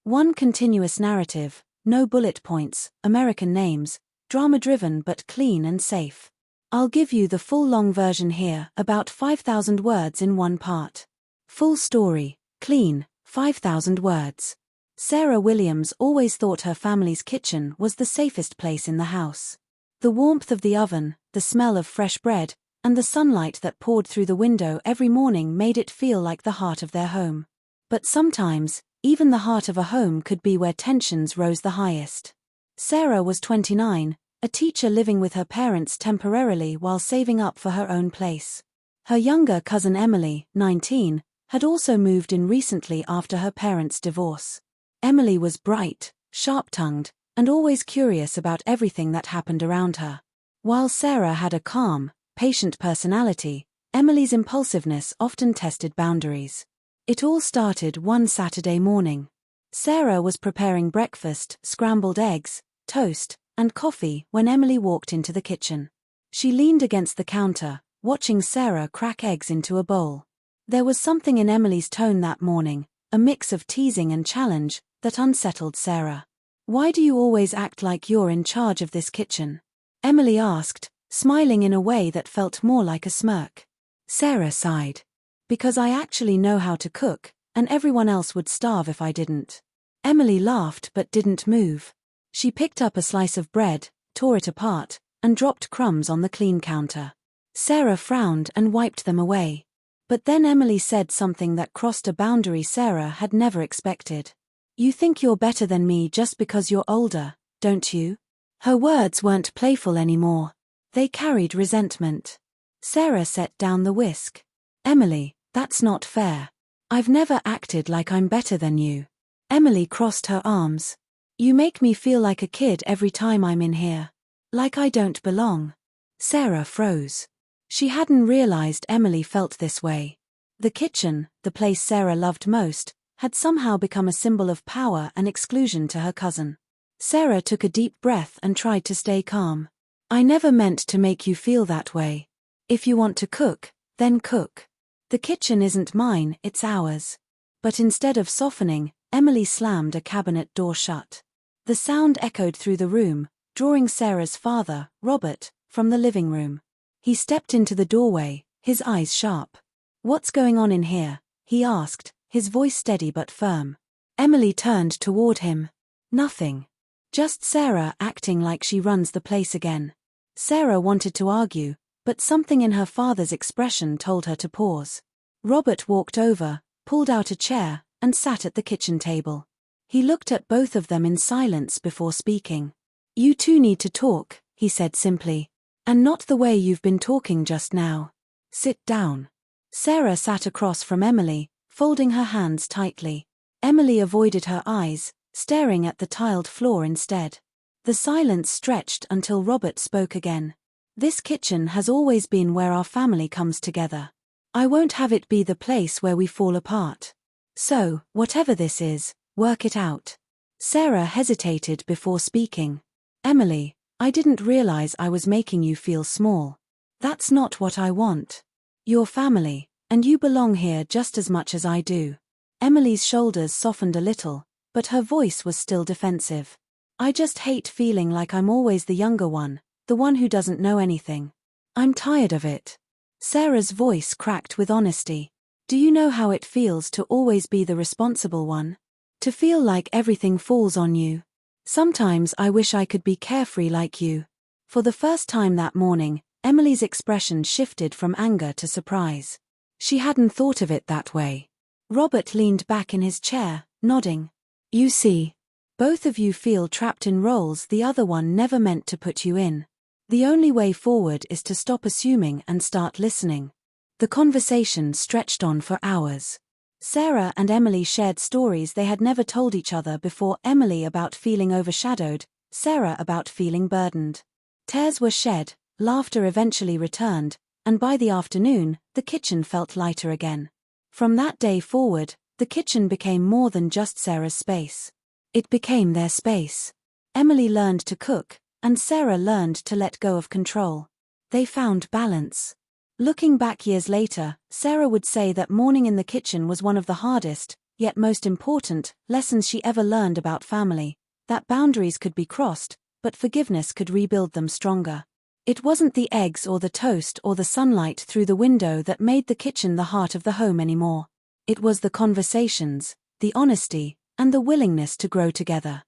One continuous narrative, no bullet points, American names, drama-driven but clean and safe. I'll give you the full long version here, about 5,000 words in one part. Full story, clean, 5,000 words. Sarah Williams always thought her family's kitchen was the safest place in the house. The warmth of the oven, the smell of fresh bread, and the sunlight that poured through the window every morning made it feel like the heart of their home. But sometimes, even the heart of a home could be where tensions rose the highest. Sarah was 29, a teacher living with her parents temporarily while saving up for her own place. Her younger cousin Emily, 19, had also moved in recently after her parents' divorce. Emily was bright, sharp-tongued, and always curious about everything that happened around her. While Sarah had a calm, patient personality, Emily's impulsiveness often tested boundaries. It all started one Saturday morning. Sarah was preparing breakfast, scrambled eggs, toast, and coffee when Emily walked into the kitchen. She leaned against the counter, watching Sarah crack eggs into a bowl. There was something in Emily's tone that morning, a mix of teasing and challenge, that unsettled Sarah. "Why do you always act like you're in charge of this kitchen?" Emily asked, smiling in a way that felt more like a smirk. Sarah sighed. "Because I actually know how to cook, and everyone else would starve if I didn't." Emily laughed but didn't move. She picked up a slice of bread, tore it apart, and dropped crumbs on the clean counter. Sarah frowned and wiped them away. But then Emily said something that crossed a boundary Sarah had never expected. "You think you're better than me just because you're older, don't you?" Her words weren't playful anymore. They carried resentment. Sarah set down the whisk. "Emily, that's not fair. I've never acted like I'm better than you." Emily crossed her arms. "You make me feel like a kid every time I'm in here. Like I don't belong." Sarah froze. She hadn't realized Emily felt this way. The kitchen, the place Sarah loved most, had somehow become a symbol of power and exclusion to her cousin. Sarah took a deep breath and tried to stay calm. "I never meant to make you feel that way. If you want to cook, then cook. The kitchen isn't mine, it's ours." But instead of softening, Emily slammed a cabinet door shut. The sound echoed through the room, drawing Sarah's father, Robert, from the living room. He stepped into the doorway, his eyes sharp. "What's going on in here?" he asked, his voice steady but firm. Emily turned toward him. "Nothing. Just Sarah acting like she runs the place again." Sarah wanted to argue, but something in her father's expression told her to pause. Robert walked over, pulled out a chair, and sat at the kitchen table. He looked at both of them in silence before speaking. "You two need to talk," he said simply. "And not the way you've been talking just now. Sit down." Sarah sat across from Emily, folding her hands tightly. Emily avoided her eyes, staring at the tiled floor instead. The silence stretched until Robert spoke again. "This kitchen has always been where our family comes together. I won't have it be the place where we fall apart. So, whatever this is, work it out." Sarah hesitated before speaking. "Emily, I didn't realize I was making you feel small. That's not what I want. You're family, and you belong here just as much as I do." Emily's shoulders softened a little, but her voice was still defensive. "I just hate feeling like I'm always the younger one, the one who doesn't know anything. I'm tired of it." Sarah's voice cracked with honesty. "Do you know how it feels to always be the responsible one? To feel like everything falls on you? Sometimes I wish I could be carefree like you." For the first time that morning, Emily's expression shifted from anger to surprise. She hadn't thought of it that way. Robert leaned back in his chair, nodding. "You see, both of you feel trapped in roles the other one never meant to put you in. The only way forward is to stop assuming and start listening." The conversation stretched on for hours. Sarah and Emily shared stories they had never told each other before. Emily about feeling overshadowed, Sarah about feeling burdened. Tears were shed, laughter eventually returned, and by the afternoon, the kitchen felt lighter again. From that day forward, the kitchen became more than just Sarah's space. It became their space. Emily learned to cook, and Sarah learned to let go of control. They found balance. Looking back years later, Sarah would say that morning in the kitchen was one of the hardest, yet most important, lessons she ever learned about family: that boundaries could be crossed, but forgiveness could rebuild them stronger. It wasn't the eggs or the toast or the sunlight through the window that made the kitchen the heart of the home anymore. It was the conversations, the honesty, and the willingness to grow together.